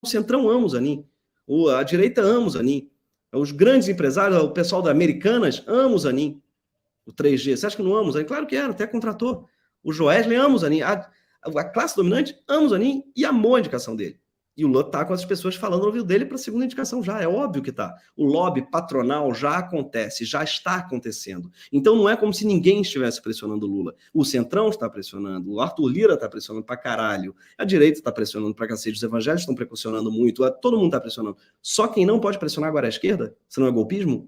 o Centrão ama o Zanin, a direita ama o Zanin, os grandes empresários, o pessoal da Americanas ama o Zanin, o 3G. Você acha que não ama o Zanin? Claro que era, até contratou. O Joesley ama o Zanin, a classe dominante ama o Zanin e amou a indicação dele. E o Lula está com as pessoas falando no ouvido dele para a segunda indicação já, é óbvio que está. O lobby patronal já acontece, já está acontecendo. Então não é como se ninguém estivesse pressionando o Lula. O Centrão está pressionando, o Arthur Lira está pressionando para caralho, a direita está pressionando para cacete, os evangélicos estão pressionando muito, todo mundo está pressionando. Só quem não pode pressionar agora é a esquerda? Se não é golpismo?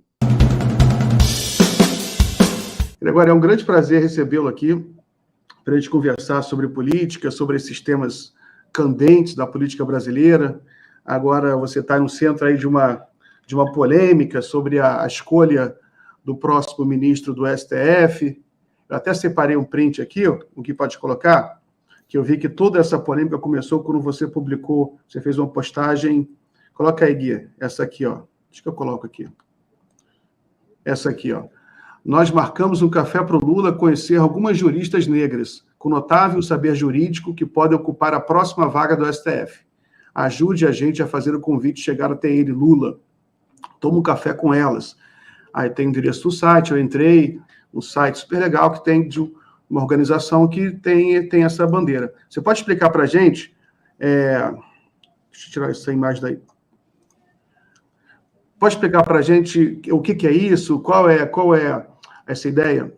Agora, é um grande prazer recebê-lo aqui para a gente conversar sobre política, sobre esses temas candentes da política brasileira. Agora você está no centro aí de uma polêmica sobre a escolha do próximo ministro do STF. Eu até separei um print aqui, o que pode colocar, que eu vi que toda essa polêmica começou quando você publicou, você fez uma postagem. Coloca aí, Gui, essa aqui, ó. Acho que eu coloco aqui. Essa aqui, ó. Nós marcamos um café para o Lula conhecer algumas juristas negras com notável saber jurídico que podem ocupar a próxima vaga do STF. Ajude a gente a fazer o convite chegar até ele, Lula. Toma um café com elas. Aí tem o endereço do site, eu entrei, um site super legal que tem de uma organização que tem essa bandeira. Você pode explicar para a gente? Deixa eu tirar essa imagem daí. Pode explicar para a gente o que é isso? Qual é essa ideia?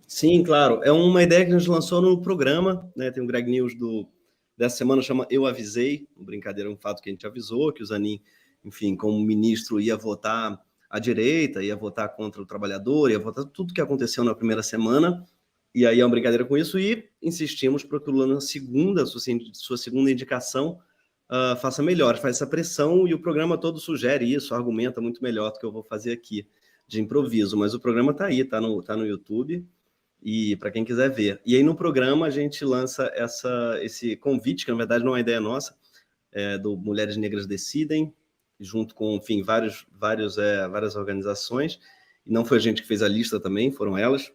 Sim, claro. É uma ideia que a gente lançou no programa, né? Tem um Greg News dessa semana, chama Eu Avisei, uma brincadeira, um fato que a gente avisou, que o Zanin, enfim, como ministro, ia votar à direita, ia votar contra o trabalhador, ia votar tudo que aconteceu na primeira semana, e aí é uma brincadeira com isso, e insistimos para que o Lula, na sua segunda indicação, faça melhor, faz essa pressão, e o programa todo sugere isso, argumenta muito melhor do que eu vou fazer aqui, de improviso, mas o programa está aí, está no YouTube, e para quem quiser ver. E aí no programa a gente lança esse convite, que na verdade não é uma ideia nossa, do Mulheres Negras Decidem, junto com, enfim, várias organizações, e não foi a gente que fez a lista também, foram elas,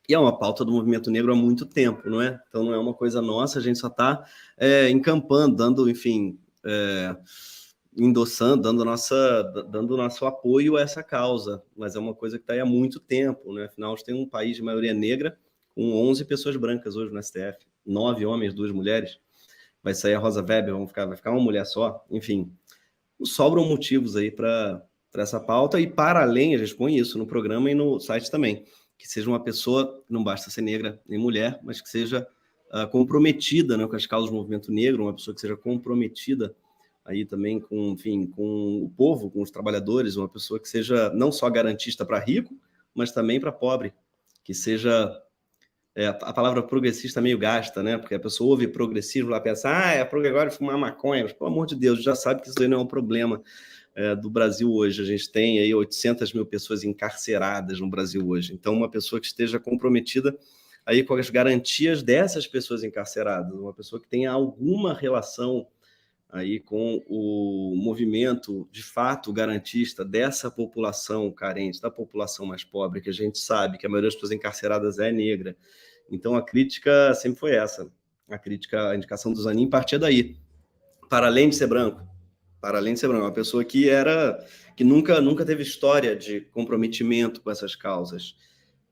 e é uma pauta do movimento negro há muito tempo, não é? Então não é uma coisa nossa, a gente só está encampando, dando, enfim, endossando, dando nosso apoio a essa causa, mas é uma coisa que está aí há muito tempo, né? Afinal, a gente tem um país de maioria negra com 11 pessoas brancas hoje no STF, 9 homens, 2 mulheres, vai sair a Rosa Weber, vai ficar uma mulher só, enfim, sobram motivos aí para essa pauta, e para além, a gente põe isso no programa e no site também, que seja uma pessoa, não basta ser negra nem mulher, mas que seja comprometida, né, com as causas do movimento negro, uma pessoa que seja comprometida aí também com o povo, com os trabalhadores, uma pessoa que seja não só garantista para rico, mas também para pobre, que seja... a palavra progressista é meio gasta, né? Porque a pessoa ouve progressismo, lá pensa, agora fumar maconha, mas, pelo amor de Deus, já sabe que isso aí não é um problema do Brasil hoje. A gente tem aí 800 mil pessoas encarceradas no Brasil hoje. Então, uma pessoa que esteja comprometida aí com as garantias dessas pessoas encarceradas, uma pessoa que tenha alguma relação aí com o movimento, de fato, garantista dessa população carente, da população mais pobre, que a gente sabe que a maioria das pessoas encarceradas é negra. Então, a crítica sempre foi essa. A indicação do Zanin partia daí. Para além de ser branco, uma pessoa que nunca teve história de comprometimento com essas causas,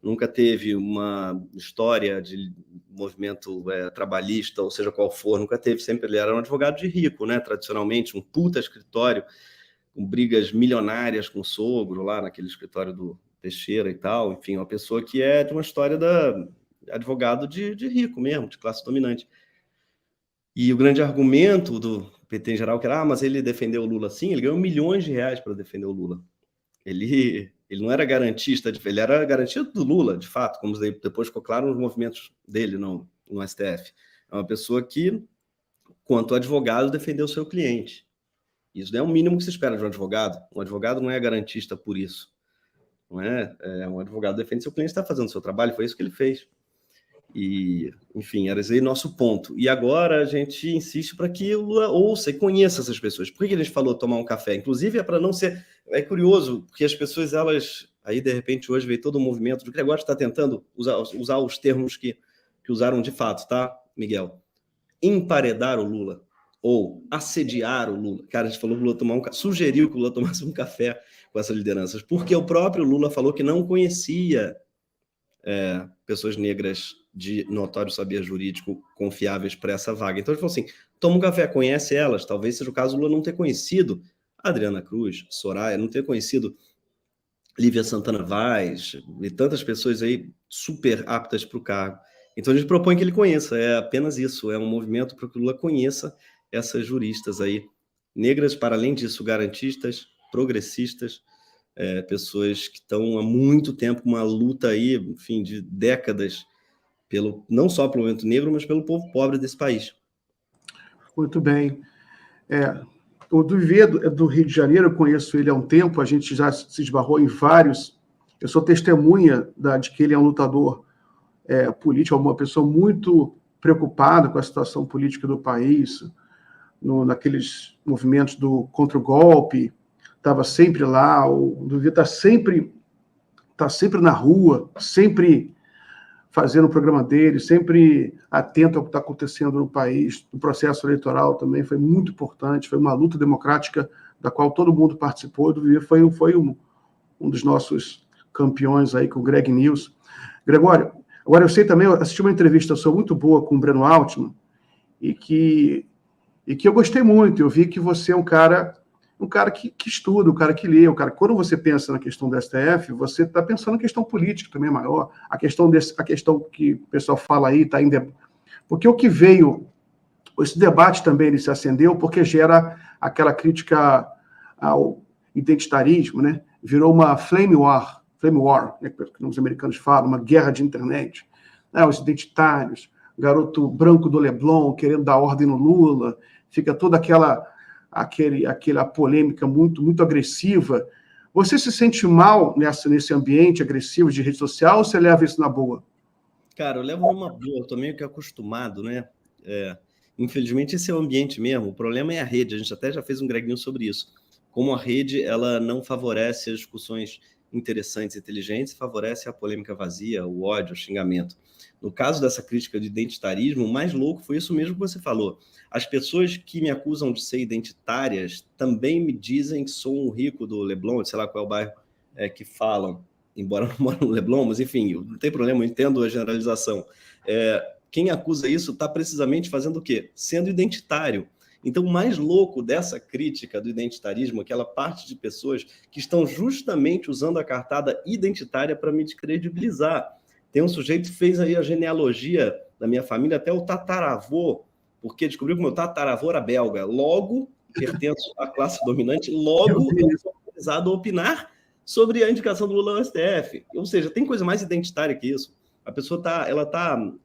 nunca teve uma história de movimento trabalhista, ou seja qual for, nunca teve, sempre ele era um advogado de rico, né? Tradicionalmente, um puta escritório, com brigas milionárias com o sogro, lá naquele escritório do Teixeira e tal, enfim, uma pessoa que é de uma história advogado de rico mesmo, de classe dominante. E o grande argumento do PT em geral que era, mas ele defendeu o Lula sim, ele ganhou milhões de reais para defender o Lula. Ele não era garantista, ele era garantista do Lula, de fato, como depois ficou claro nos movimentos dele no STF. É uma pessoa que, quanto advogado, defendeu o seu cliente. Isso não é o mínimo que se espera de um advogado. Um advogado não é garantista por isso. Não é? Um advogado defende seu cliente, está fazendo o seu trabalho, foi isso que ele fez. E, enfim, era esse nosso ponto. E agora a gente insiste para que o Lula ouça e conheça essas pessoas. Por que a gente falou tomar um café? Inclusive, é para não ser... É curioso, porque as pessoas, elas... Aí, de repente, hoje veio todo o movimento do que agora está tentando usar os termos que usaram de fato, tá, Miguel? Emparedar o Lula. ou assediar o Lula. Cara, a gente falou que o Lula tomar sugeriu que o Lula tomasse um café com essas lideranças, porque o próprio Lula falou que não conhecia pessoas negras de notório saber jurídico confiáveis para essa vaga. Então ele falou assim, toma um café, conhece elas, talvez seja o caso do Lula não ter conhecido Adriana Cruz, Soraya, não ter conhecido Lívia Santana Vaz e tantas pessoas aí super aptas para o cargo. Então a gente propõe que ele conheça, é apenas isso, é um movimento para que o Lula conheça essas juristas aí, negras, para além disso, garantistas, progressistas, pessoas que estão há muito tempo com uma luta aí, enfim, de décadas, não só pelo movimento negro, mas pelo povo pobre desse país. Muito bem. O do Vivedo é do Rio de Janeiro, eu conheço ele há um tempo, a gente já se esbarrou em vários. Eu sou testemunha de que ele é um lutador político, uma pessoa muito preocupada com a situação política do país, naqueles movimentos contra o golpe, estava sempre lá. O Vivedo está sempre na rua, sempre fazendo o programa dele, sempre atento ao que está acontecendo no país. O processo eleitoral também foi muito importante, foi uma luta democrática da qual todo mundo participou. O Vivedo foi um dos nossos campeões aí com o Greg News. Gregório, agora eu sei também, eu assisti uma entrevista sua muito boa com o Breno Altman, e que eu gostei muito. Eu vi que você é um cara que estuda, um cara que lê, quando você pensa na questão do STF, você está pensando na questão política também maior, a questão que o pessoal fala aí, está ainda. Porque o que veio, esse debate também ele se acendeu porque gera aquela crítica ao identitarismo, né? Virou uma flame war, né, que os americanos falam, uma guerra de internet. Os identitários, garoto branco do Leblon querendo dar ordem no Lula, fica toda aquela polêmica muito, muito agressiva. Você se sente mal nesse ambiente agressivo de rede social ou você leva isso na boa? Cara, eu levo numa boa, eu tô meio que acostumado, né? Infelizmente, esse é o ambiente mesmo. O problema é a rede, a gente até já fez um Greg News sobre isso. Como a rede, ela não favorece as discussões interessantes e inteligentes, favorece a polêmica vazia, o ódio, o xingamento. No caso dessa crítica de identitarismo, o mais louco foi isso mesmo que você falou. As pessoas que me acusam de ser identitárias também me dizem que sou um rico do Leblon, sei lá qual é o bairro que falam, embora não moro no Leblon, mas enfim, não tem problema, eu entendo a generalização. Quem acusa isso está precisamente fazendo o quê? Sendo identitário. Então, o mais louco dessa crítica do identitarismo é aquela parte de pessoas que estão justamente usando a cartada identitária para me descredibilizar. Tem um sujeito que fez aí a genealogia da minha família, até o tataravô, porque descobriu que o meu tataravô era belga. Logo, pertenço à classe dominante, logo eu sou autorizado a opinar sobre a indicação do Lula ao STF. Ou seja, tem coisa mais identitária que isso. A pessoa está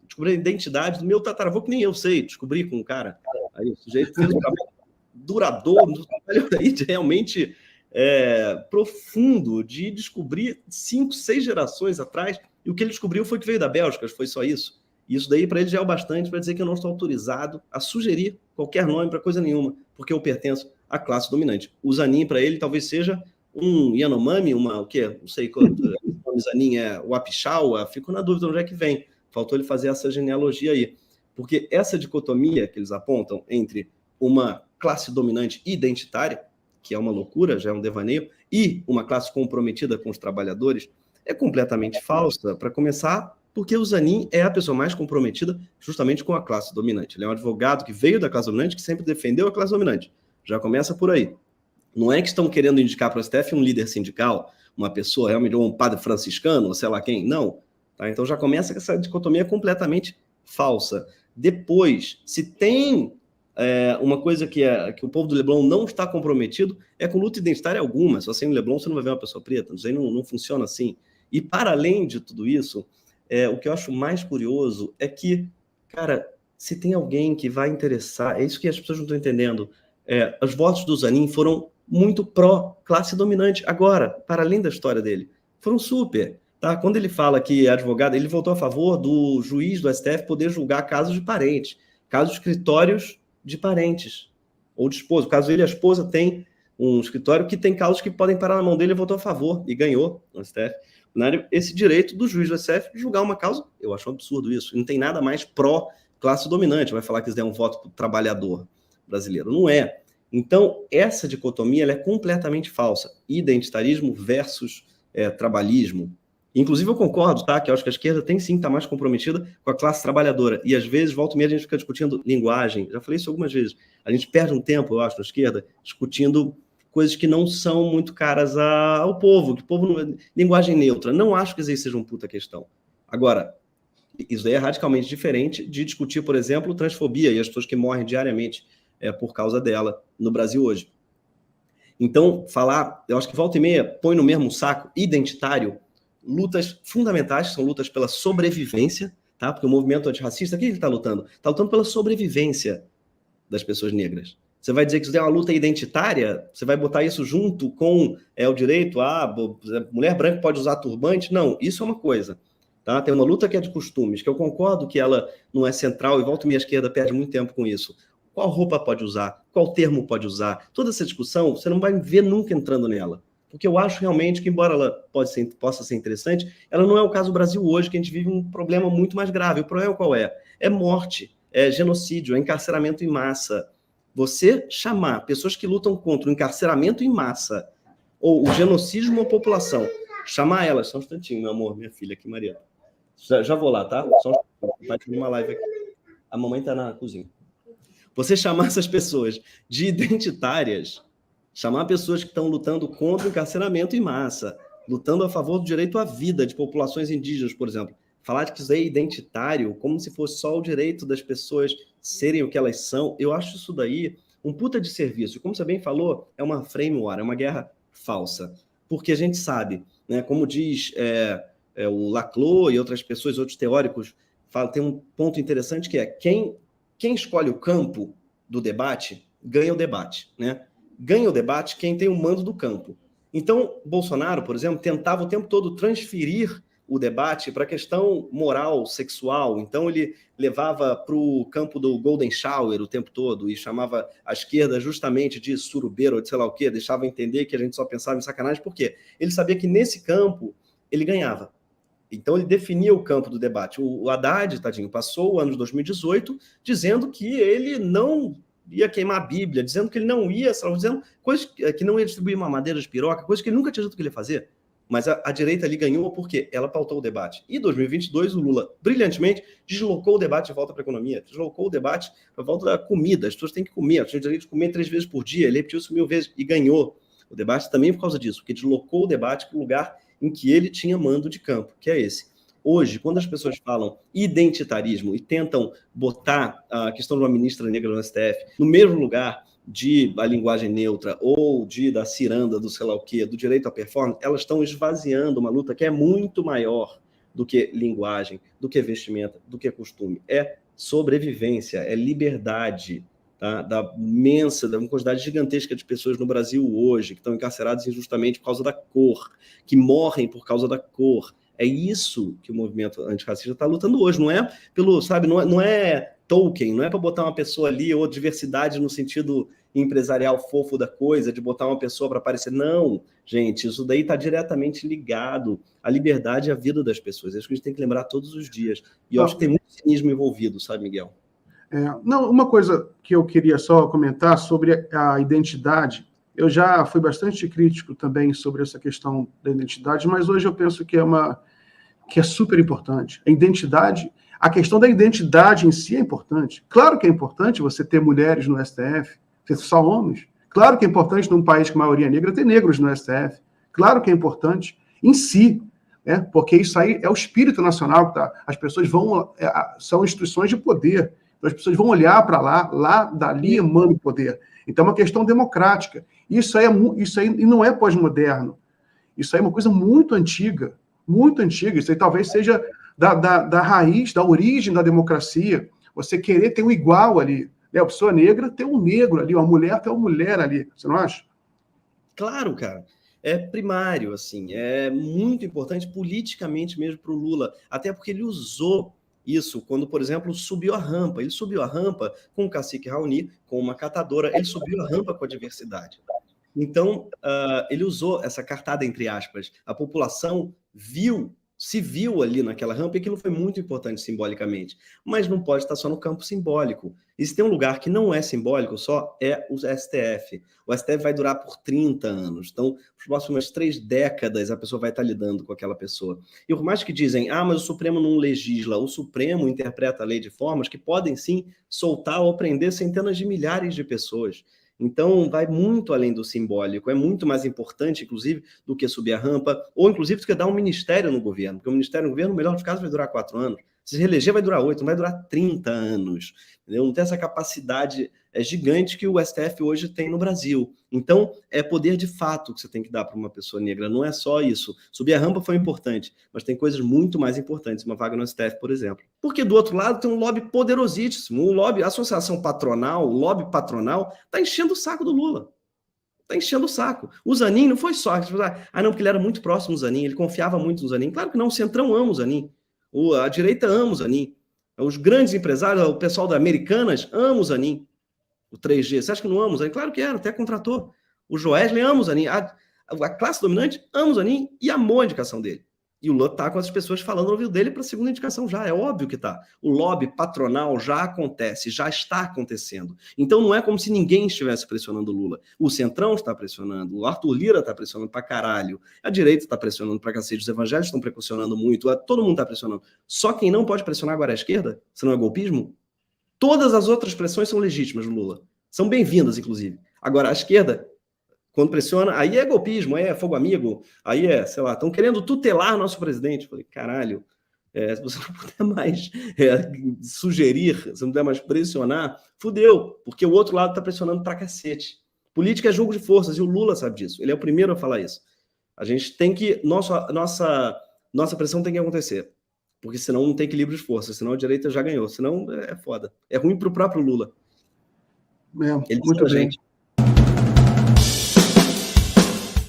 descobrindo a identidade do meu tataravô, que nem eu sei, descobri com um cara. Aí o sujeito fez um trabalho duradouro, um trabalho aí realmente profundo, de descobrir 5, 6 gerações atrás, e o que ele descobriu foi que veio da Bélgica, foi só isso. E isso daí para ele já é o bastante para dizer que eu não estou autorizado a sugerir qualquer nome para coisa nenhuma, porque eu pertenço à classe dominante. O Zanin, para ele, talvez seja um Yanomami, o quê? Não sei quanto. O Zanin é o Apixau, fico na dúvida onde é que vem. Faltou ele fazer essa genealogia aí. Porque essa dicotomia que eles apontam entre uma classe dominante identitária, que é uma loucura, já é um devaneio, e uma classe comprometida com os trabalhadores, é completamente falsa, para começar, porque o Zanin é a pessoa mais comprometida justamente com a classe dominante. Ele é um advogado que veio da classe dominante, que sempre defendeu a classe dominante. Já começa por aí. Não é que estão querendo indicar para o STF um líder sindical, uma pessoa realmente, um padre franciscano, ou sei lá quem. Não. Tá? Então já começa com essa dicotomia completamente falsa. Depois, se tem uma coisa que o povo do Leblon não está comprometido, é com luta identitária alguma. Se você no Leblon, você não vai ver uma pessoa preta. Isso aí não funciona assim. E para além de tudo isso, o que eu acho mais curioso é que, cara, se tem alguém que vai interessar, é isso que as pessoas não estão entendendo. Os votos do Zanin foram muito pró-classe dominante. Agora, para além da história dele, foram super. Tá? Quando ele fala que é advogado, ele votou a favor do juiz do STF poder julgar casos de parentes, casos de escritórios de parentes ou de esposa. No caso dele, a esposa tem um escritório que tem casos que podem parar na mão dele, ele votou a favor e ganhou no STF. Esse direito do juiz do STF de julgar uma causa, eu acho um absurdo isso. Não tem nada mais pró-classe dominante. Vai falar que isso é um voto para o trabalhador. brasileiro. Não é. Então, essa dicotomia ela é completamente falsa. Identitarismo versus trabalhismo. Inclusive, eu concordo, tá? Que eu acho que a esquerda tem sim que estar mais comprometida com a classe trabalhadora. E às vezes, volta e meia, a gente fica discutindo linguagem. Já falei isso algumas vezes. A gente perde um tempo, eu acho, na esquerda, discutindo coisas que não são muito caras ao povo. Que o povo não... Linguagem neutra. Não acho que isso seja uma puta questão. Agora, isso daí é radicalmente diferente de discutir, por exemplo, transfobia e as pessoas que morrem diariamente por causa dela no Brasil hoje. Então, eu acho que volta e meia põe no mesmo saco identitário lutas fundamentais, são lutas pela sobrevivência, tá? Porque o movimento antirracista, o que ele está lutando? Está lutando pela sobrevivência das pessoas negras. Você vai dizer que isso é uma luta identitária? Você vai botar isso junto com o direito a mulher branca pode usar turbante? Não, isso é uma coisa. Tá? Tem uma luta que é de costumes, que eu concordo que ela não é central, e volta e meia esquerda perde muito tempo com isso. Qual roupa pode usar? Qual termo pode usar? Toda essa discussão, você não vai ver nunca entrando nela. Porque eu acho realmente que, embora ela possa ser interessante, ela não é o caso do Brasil hoje, que a gente vive um problema muito mais grave. O problema qual é? É morte, é genocídio, é encarceramento em massa. Você chamar pessoas que lutam contra o encarceramento em massa ou o genocídio de uma população, chamar elas, só um instantinho, meu amor, minha filha aqui, Maria. Já vou lá, tá? Só um instantinho, vai ter uma live aqui. A mamãe tá na cozinha. Você chamar essas pessoas de identitárias, chamar pessoas que estão lutando contra o encarceramento em massa, lutando a favor do direito à vida de populações indígenas, por exemplo, falar de que isso é identitário, como se fosse só o direito das pessoas serem o que elas são, eu acho isso daí um puta de serviço. Como você bem falou, é uma frame war, é uma guerra falsa. Porque a gente sabe, né, como diz o Laclau e outras pessoas, outros teóricos, tem um ponto interessante que é quem escolhe o campo do debate, ganha o debate, né? Ganha o debate quem tem o mando do campo. Então, Bolsonaro, por exemplo, tentava o tempo todo transferir o debate para a questão moral, sexual. Então, ele levava para o campo do Golden Shower o tempo todo e chamava a esquerda justamente de surubeiro ou de sei lá o quê, deixava entender que a gente só pensava em sacanagem. Por quê? Ele sabia que nesse campo ele ganhava. Então, ele definia o campo do debate. O Haddad, tadinho, passou o ano de 2018 dizendo que ele não ia queimar a Bíblia, dizendo que ele não ia, dizendo coisas que não ia distribuir mamadeira de piroca, coisas que ele nunca tinha dito que ele ia fazer. Mas a direita ali ganhou porque ela pautou o debate. E em 2022, o Lula, brilhantemente, deslocou o debate de volta para a economia, deslocou o debate para volta da comida. As pessoas têm que comer, elas têm o direito de comer 3 vezes por dia. Ele repetiu isso 1000 vezes e ganhou o debate também por causa disso, porque deslocou o debate para o lugar em que ele tinha mando de campo, que é esse. Hoje, quando as pessoas falam identitarismo e tentam botar a questão de uma ministra negra no STF no mesmo lugar da linguagem neutra ou da ciranda, do sei lá o quê, do direito à performance, elas estão esvaziando uma luta que é muito maior do que linguagem, do que vestimenta, do que costume. É sobrevivência, é liberdade, tá? Da uma quantidade gigantesca de pessoas no Brasil hoje que estão encarceradas injustamente por causa da cor, que morrem por causa da cor. É isso que o movimento antirracista está lutando hoje, não é pelo, sabe, não é Tolkien, não é para botar uma pessoa ali, ou diversidade no sentido empresarial fofo da coisa, de botar uma pessoa para aparecer. Não, gente, isso daí está diretamente ligado à liberdade e à vida das pessoas. É isso que a gente tem que lembrar todos os dias. E eu acho que tem muito cinismo envolvido, sabe, Miguel? Não, uma coisa que eu queria só comentar sobre a identidade, eu já fui bastante crítico também sobre essa questão da identidade, mas hoje eu penso que é super importante. A questão da identidade em si é importante. Claro que é importante você ter mulheres no STF, ter só homens. Claro que é importante num país com maioria negra ter negros no STF. Claro que é importante em si, né? Porque isso aí é o espírito nacional, tá? As pessoas são instituições de poder. Então as pessoas vão olhar para lá dali emana o poder. Então é uma questão democrática. Isso aí e não é pós-moderno. Isso aí é uma coisa muito antiga. Muito antiga. Isso aí talvez seja da raiz, da origem da democracia. Você querer ter um igual ali. A pessoa negra tem um negro ali, uma mulher tem uma mulher ali. Você não acha? Claro, cara. É primário, assim. É muito importante politicamente mesmo para o Lula. Até porque ele usou isso quando, por exemplo, subiu a rampa. Ele subiu a rampa com o cacique Raoni, com uma catadora. Ele subiu a rampa com a diversidade. Então, ele usou essa cartada, entre aspas. A população viu se viu ali naquela rampa e aquilo foi muito importante simbolicamente. Mas não pode estar só no campo simbólico. E se tem um lugar que não é simbólico só, é o STF. O STF vai durar por 30 anos. Então, nas próximas 3 décadas, a pessoa vai estar lidando com aquela pessoa. E por mais que dizem, mas o Supremo não legisla, o Supremo interpreta a lei de formas que podem, sim, soltar ou prender centenas de milhares de pessoas. Então, vai muito além do simbólico, é muito mais importante, inclusive, do que subir a rampa, ou, inclusive, do que dar um ministério no governo, porque o ministério no governo, no melhor dos casos, vai durar 4 anos. Se reeleger, vai durar 8, não vai durar 30 anos. Entendeu? Não tem essa capacidade gigante que o STF hoje tem no Brasil. Então, é poder de fato que você tem que dar para uma pessoa negra, não é só isso. Subir a rampa foi importante, mas tem coisas muito mais importantes, uma vaga no STF, por exemplo. Porque do outro lado tem um lobby poderosíssimo, o lobby, a associação patronal, o lobby patronal, está enchendo o saco do Lula. Está enchendo o saco. O Zanin não foi só, não, porque ele era muito próximo do Zanin, ele confiava muito no Zanin. Claro que não, o Centrão ama o Zanin, a direita ama o Zanin, os grandes empresários, o pessoal da Americanas ama o Zanin. O 3G, você acha que não ama o Zanin? Claro que era, até contratou. O Joesley ama o Zanin, a classe dominante ama o Zanin e amou a indicação dele. E o Lula está com as pessoas falando no ouvido dele para a segunda indicação já, é óbvio que está. O lobby patronal já acontece, já está acontecendo. Então não é como se ninguém estivesse pressionando o Lula. O Centrão está pressionando, o Arthur Lira está pressionando para caralho, a direita está pressionando para cacete, os evangélicos estão pressionando muito, todo mundo está pressionando. Só quem não pode pressionar agora é a esquerda, se não é golpismo. Todas as outras pressões são legítimas no Lula. São bem-vindas, inclusive. Agora, a esquerda, quando pressiona, aí é golpismo, aí é fogo amigo, aí é, sei lá, estão querendo tutelar nosso presidente. Eu falei, caralho, se você não puder mais sugerir, se não puder mais pressionar, fudeu, porque o outro lado está pressionando pra cacete. Política é jogo de forças, e o Lula sabe disso. Ele é o primeiro a falar isso. A gente tem que... Nossa pressão tem que acontecer. Porque senão não tem equilíbrio de força, senão a direita já ganhou, senão é foda. É ruim pro próprio Lula. Muito bem.